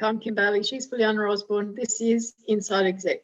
I'm Kim Bailey. She's Fulyana Osborne. This is Inside Exec.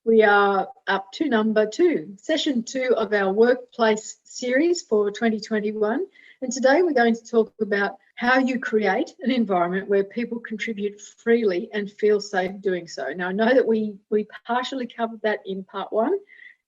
We are up to number 2, session 2 of our workplace series for 2021. And today we're going to talk about how you create an environment where people contribute freely and feel safe doing so. Now, I know that we partially covered that in part 1,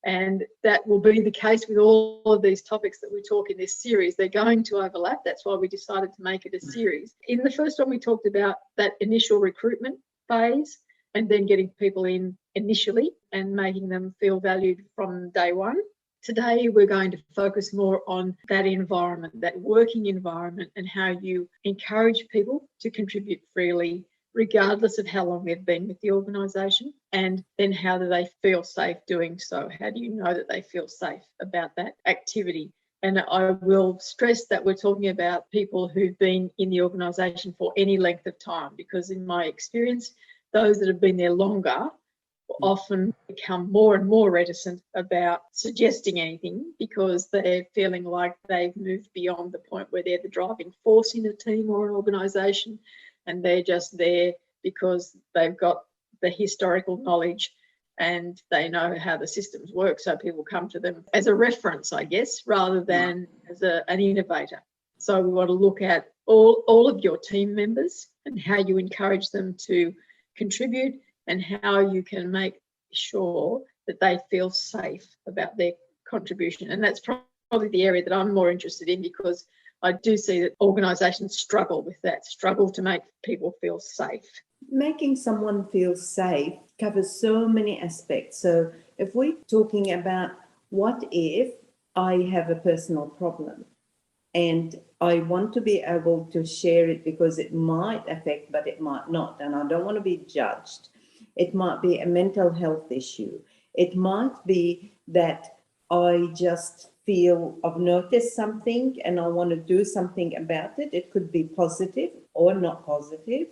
and that will be the case with all of these topics that we talk in this series. They're going to overlap. That's why we decided to make it a series. In the first one, we talked about that initial recruitment phase and then getting people in initially and making them feel valued from day one. Today, we're going to focus more on that environment, that working environment, and how you encourage people to contribute freely, regardless of how long they've been with the organisation, and then how do they feel safe doing so? How do you know that they feel safe about that activity? And I will stress that we're talking about people who've been in the organisation for any length of time, because in my experience, those that have been there longer often become more and more reticent about suggesting anything because they're feeling like they've moved beyond the point where they're the driving force in a team or an organisation, and they're just there because they've got the historical knowledge and they know how the systems work, so people come to them as a reference, I guess, rather than as an innovator. So we want to look at all of your team members and how you encourage them to contribute and how you can make sure that they feel safe about their contribution. And that's probably the area that I'm more interested in, because I do see that organisations struggle with that, struggle to make people feel safe. Making someone feel safe covers so many aspects. So if we're talking about what if I have a personal problem and I want to be able to share it because it might affect, but it might not, and I don't want to be judged. It might be a mental health issue. It might be that I just feel I've noticed something and I want to do something about it. It could be positive or not positive.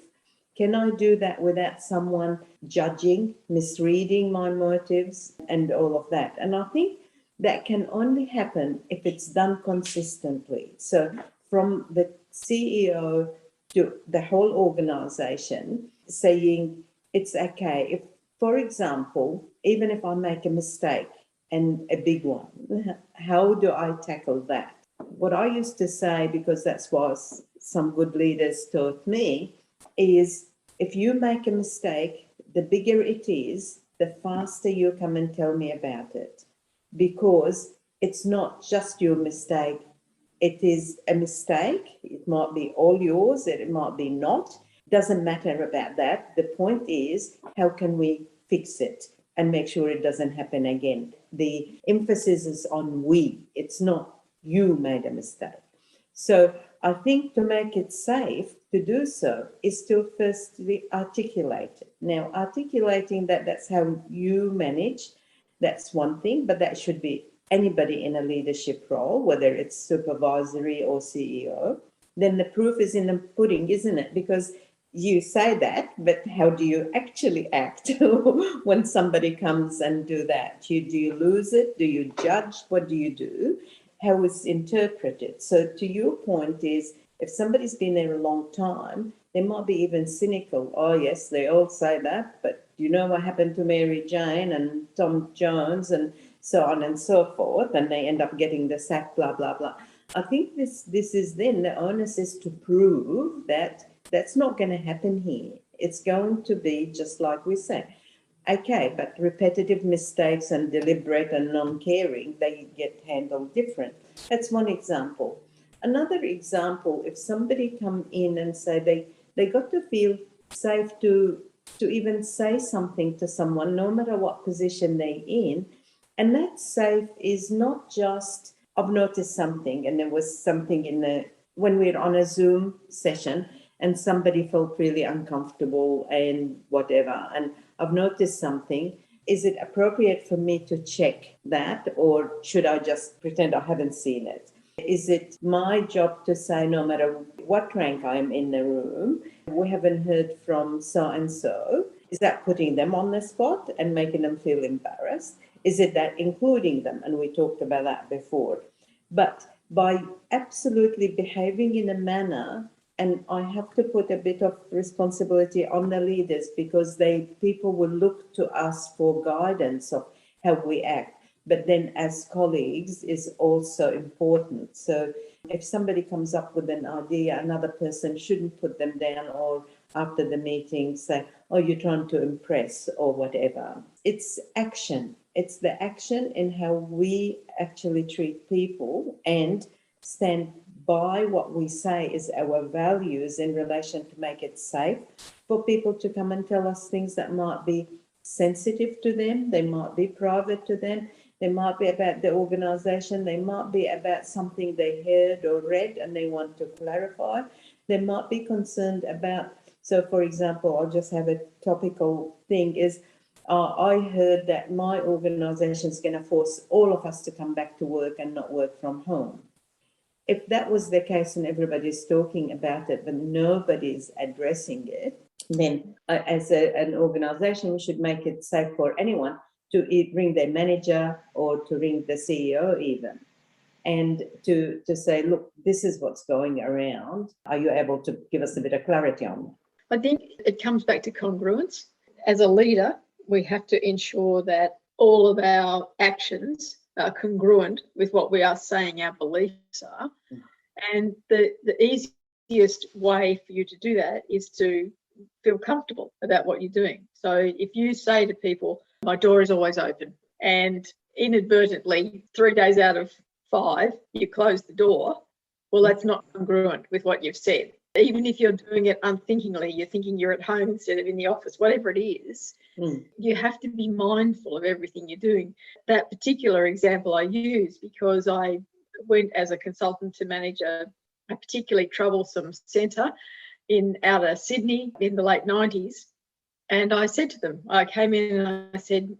Can I do that without someone judging, misreading my motives and all of that? And I think that can only happen if it's done consistently. So from the CEO to the whole organization saying it's okay. If, for example, even if I make a mistake and a big one, how do I tackle that? What I used to say, because that's what some good leaders taught me, is if you make a mistake, the bigger it is, the faster you come and tell me about it. Because it's not just your mistake, it is a mistake. It might be all yours, it might be not. Doesn't matter about that. The point is, how can we fix it and make sure it doesn't happen again? The emphasis is on we. It's not you made a mistake. So I think to make it safe to do so is to firstly articulate it. Now, articulating that's how you manage, that's one thing, but that should be anybody in a leadership role, whether it's supervisory or CEO. Then the proof is in the pudding, isn't it? Because you say that, but how do you actually act when somebody comes and do that? Do you lose it? Do you judge? What do you do? How it's interpreted? So to your point is, if somebody's been there a long time, they might be even cynical. Oh, yes, they all say that, but you know what happened to Mary Jane and Tom Jones and so on and so forth, and they end up getting the sack, blah, blah, blah. I think this is then the onus is to prove that that's not going to happen here. It's going to be just like we say. Okay, but repetitive mistakes and deliberate and non-caring, they get handled different. That's one example. Another example, if somebody come in and say they got to feel safe to even say something to someone, no matter what position they're in, and that safe is not just, I've noticed something, and there was something when we're on a Zoom session, and somebody felt really uncomfortable and whatever, and I've noticed something. Is it appropriate for me to check that, or should I just pretend I haven't seen it? Is it my job to say, no matter what rank I'm in the room, we haven't heard from so-and-so? Is that putting them on the spot and making them feel embarrassed? Is it that including them? And we talked about that before. But by absolutely behaving in a manner And I have to put a bit of responsibility on the leaders, because people will look to us for guidance of how we act. But then as colleagues is also important. So if somebody comes up with an idea, another person shouldn't put them down, or after the meeting say, oh, you're trying to impress or whatever. It's action. It's the action in how we actually treat people and stand by what we say is our values in relation to make it safe for people to come and tell us things that might be sensitive to them, they might be private to them, they might be about the organisation, they might be about something they heard or read and they want to clarify, they might be concerned about. So, for example, I'll just have a topical thing is, I heard that my organisation is going to force all of us to come back to work and not work from home. If that was the case and everybody's talking about it, but nobody's addressing it, then as an organisation, we should make it safe for anyone to ring their manager or to ring the CEO even, and to say, look, this is what's going around. Are you able to give us a bit of clarity on that? I think it comes back to congruence. As a leader, we have to ensure that all of our actions are congruent with what we are saying our beliefs are. And the easiest way for you to do that is to feel comfortable about what you're doing. So if you say to people, my door is always open, and inadvertently 3 days out of 5 you close the door, well, that's not congruent with what you've said. Even if you're doing it unthinkingly, you're thinking you're at home instead of in the office, whatever it is, you have to be mindful of everything you're doing. That particular example I use because I went as a consultant to manage a particularly troublesome centre in outer Sydney in the late 90s. And I said to them, I came in and I said,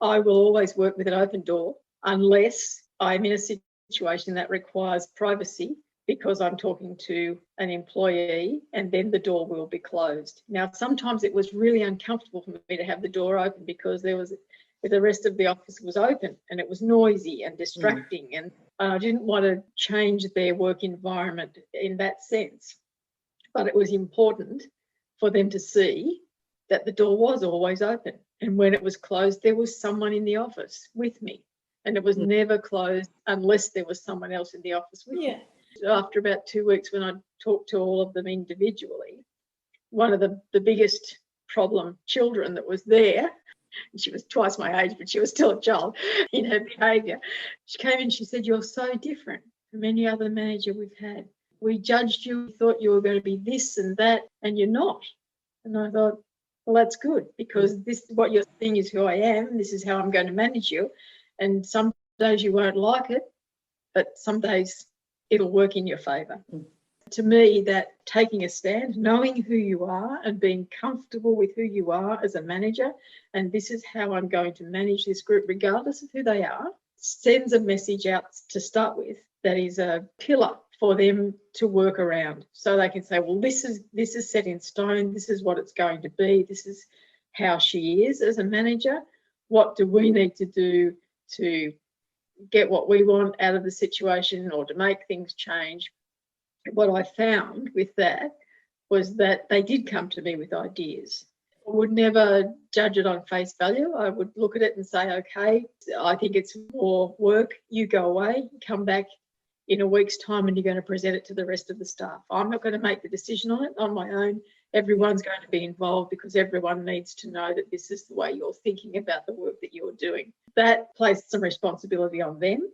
I will always work with an open door unless I'm in a situation that requires privacy, because I'm talking to an employee, and then the door will be closed. Now, sometimes it was really uncomfortable for me to have the door open because the rest of the office was open and it was noisy and distracting, and I didn't want to change their work environment in that sense. But it was important for them to see that the door was always open, and when it was closed, there was someone in the office with me, and it was never closed unless there was someone else in the office with me. After about 2 weeks, when I talked to all of them individually, one of the biggest problem children that was there, she was twice my age, but she was still a child in her behaviour. She came in, she said, you're so different from any other manager we've had. We judged you, we thought you were going to be this and that, and you're not. And I thought, well, that's good, because this, what you're seeing is who I am, this is how I'm going to manage you. And some days you won't like it, but some days it'll work in your favour. To me, that taking a stand, knowing who you are and being comfortable with who you are as a manager, and this is how I'm going to manage this group regardless of who they are, sends a message out to start with that is a pillar for them to work around. So they can say, well, this is set in stone, this is what it's going to be, this is how she is as a manager. What do we need to do to get what we want out of the situation or to make things change? What I found with that was that they did come to me with ideas. I would never judge it on face value. I would look at it and say, okay, I think it's more work. You go away, come back in a week's time and you're going to present it to the rest of the staff. I'm not going to make the decision on it on my own. Everyone's going to be involved because everyone needs to know that this is the way you're thinking about the work that you're doing. That placed some responsibility on them,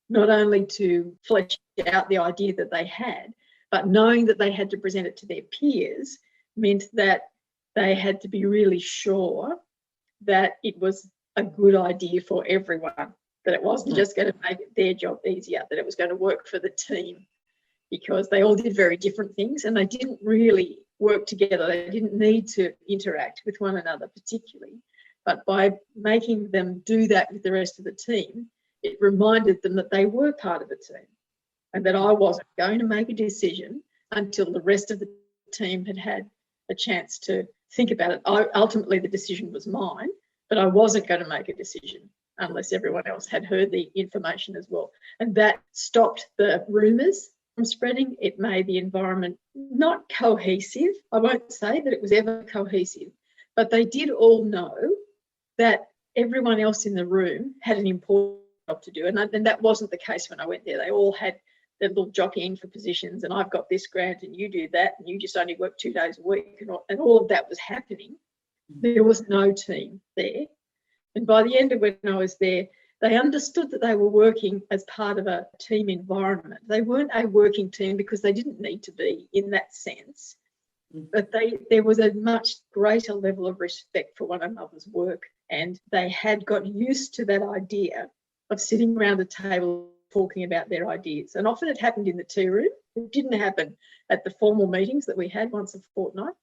not only to flesh out the idea that they had, but knowing that they had to present it to their peers meant that they had to be really sure that it was a good idea for everyone, that it wasn't just going to make their job easier, that it was going to work for the team, because they all did very different things and they didn't really work together. They didn't need to interact with one another particularly, but by making them do that with the rest of the team, it reminded them that they were part of the team and that I wasn't going to make a decision until the rest of the team had had a chance to think about it. Ultimately, the decision was mine, but I wasn't going to make a decision unless everyone else had heard the information as well. And that stopped the rumours spreading. It made the environment not cohesive. I won't say that it was ever cohesive, but they did all know that everyone else in the room had an important job to do. And that wasn't the case when I went there. They all had their little jockeying for positions, and I've got this grant and you do that, and you just only work 2 days a week, and all of that was happening. There was no team there. And by the end of when I was there, they understood that they were working as part of a team environment. They weren't a working team because they didn't need to be in that sense, but there was a much greater level of respect for one another's work, and they had got used to that idea of sitting around a table talking about their ideas. And often it happened in the tea room. It didn't happen at the formal meetings that we had once a fortnight,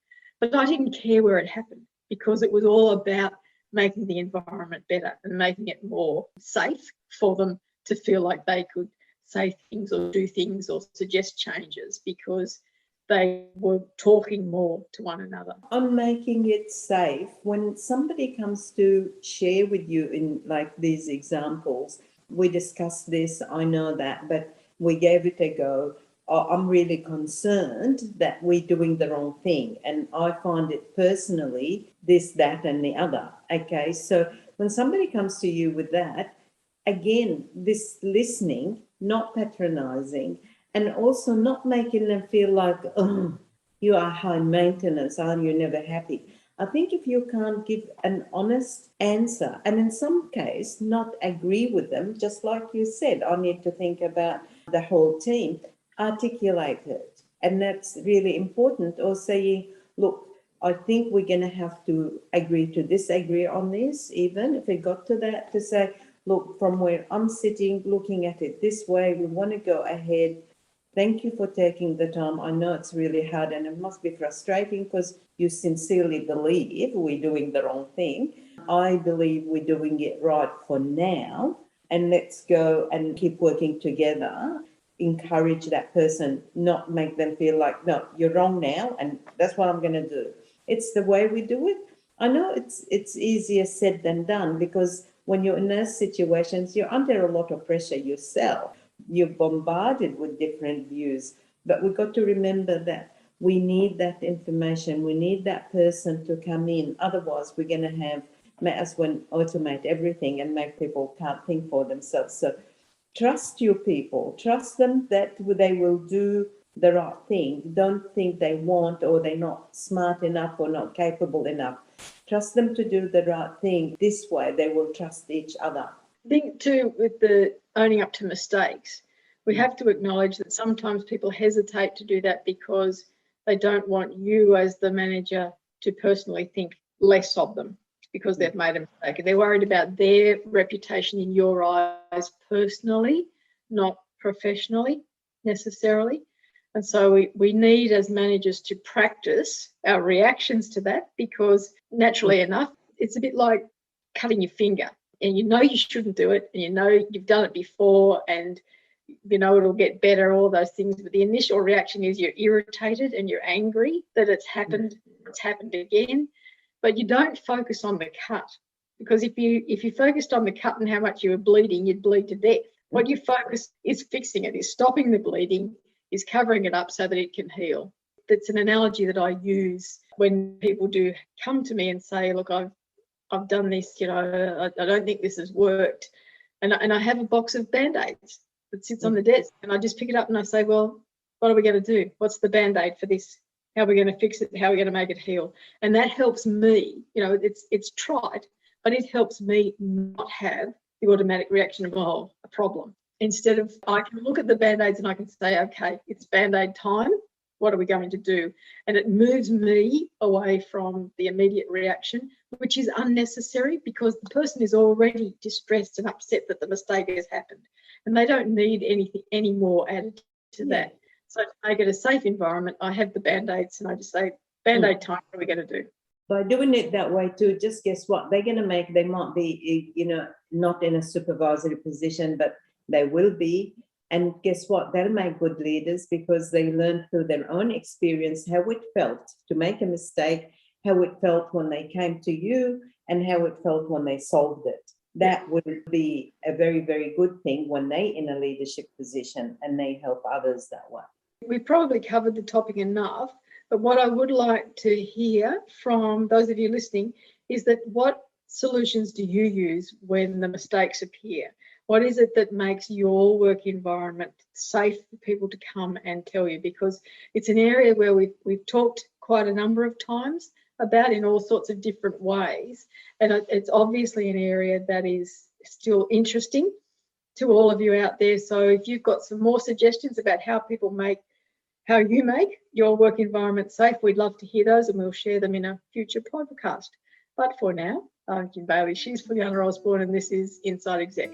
but I didn't care where it happened because it was all about making the environment better and making it more safe for them to feel like they could say things or do things or suggest changes because they were talking more to one another. On making it safe, when somebody comes to share with you in like these examples, we discussed this, I know that, but we gave it a go. I'm really concerned that we're doing the wrong thing. And I find it personally, this, that, and the other. Okay, so when somebody comes to you with that, again, this listening, not patronizing, and also not making them feel like, oh, you are high maintenance, are you never happy? I think if you can't give an honest answer, and in some case not agree with them, just like you said, I need to think about the whole team, articulate it. And that's really important. Or saying, look, I think we're going to have to agree to disagree on this, even if it got to that, to say, look, from where I'm sitting, looking at it this way, we want to go ahead. Thank you for taking the time. I know it's really hard and it must be frustrating because you sincerely believe we're doing the wrong thing. I believe we're doing it right for now, and let's go and keep working together. Encourage that person, not make them feel like, no, you're wrong now, and that's what I'm going to do. It's the way we do it. I know it's easier said than done because when you're in those situations, you're under a lot of pressure yourself. You're bombarded with different views, but we've got to remember that we need that information. We need that person to come in. Otherwise, we're going to may as well automate everything and make people can't think for themselves. So trust your people. Trust them that they will do the right thing. Don't think they won't, or they're not smart enough or not capable enough. Trust them to do the right thing. This way, they will trust each other. I think too, with the owning up to mistakes, we have to acknowledge that sometimes people hesitate to do that because they don't want you as the manager to personally think less of them because they've made a mistake. They're worried about their reputation in your eyes personally, not professionally necessarily. And so we need as managers to practice our reactions to that because naturally enough, it's a bit like cutting your finger. And you know you shouldn't do it, and you know you've done it before, and you know it'll get better, all those things. But the initial reaction is you're irritated and you're angry that it's happened again. But you don't focus on the cut, because if you focused on the cut and how much you were bleeding, you'd bleed to death. What you focus is fixing it, is stopping the bleeding, is covering it up so that it can heal. That's an analogy that I use when people do come to me and say, look, I've done this, you know, I don't think this has worked. And I have a box of Band-Aids that sits on the desk, and I just pick it up and I say, well, what are we going to do? What's the Band-Aid for this? How are we going to fix it? How are we going to make it heal? And that helps me, you know, it's trite, but it helps me not have the automatic reaction of, oh, a problem. Instead of, I can look at the Band-Aids and I can say, okay, it's Band-Aid time. What are we going to do? And it moves me away from the immediate reaction, which is unnecessary because the person is already distressed and upset that the mistake has happened, and they don't need anything any more added to that. So to make it a safe environment, I have the Band-Aids and I just say, Band-Aid time, what are we going to do? By doing it that way too, just guess what? They're going to they might be, you know, not in a supervisory position, but they will be. And guess what? They'll make good leaders because they learn through their own experience how it felt to make a mistake, how it felt when they came to you, and how it felt when they solved it. that would be a very, very good thing when they're in a leadership position and they help others that way. We've probably covered the topic enough, but what I would like to hear from those of you listening is that what solutions do you use when the mistakes appear? What is it that makes your work environment safe for people to come and tell you? Because it's an area where we've talked quite a number of times about in all sorts of different ways. And it's obviously an area that is still interesting to all of you out there. So if you've got some more suggestions about how you make your work environment safe, we'd love to hear those and we'll share them in a future podcast. But for now, I'm Kim Bailey, she's Fulyana Osborne, and this is Inside Exec.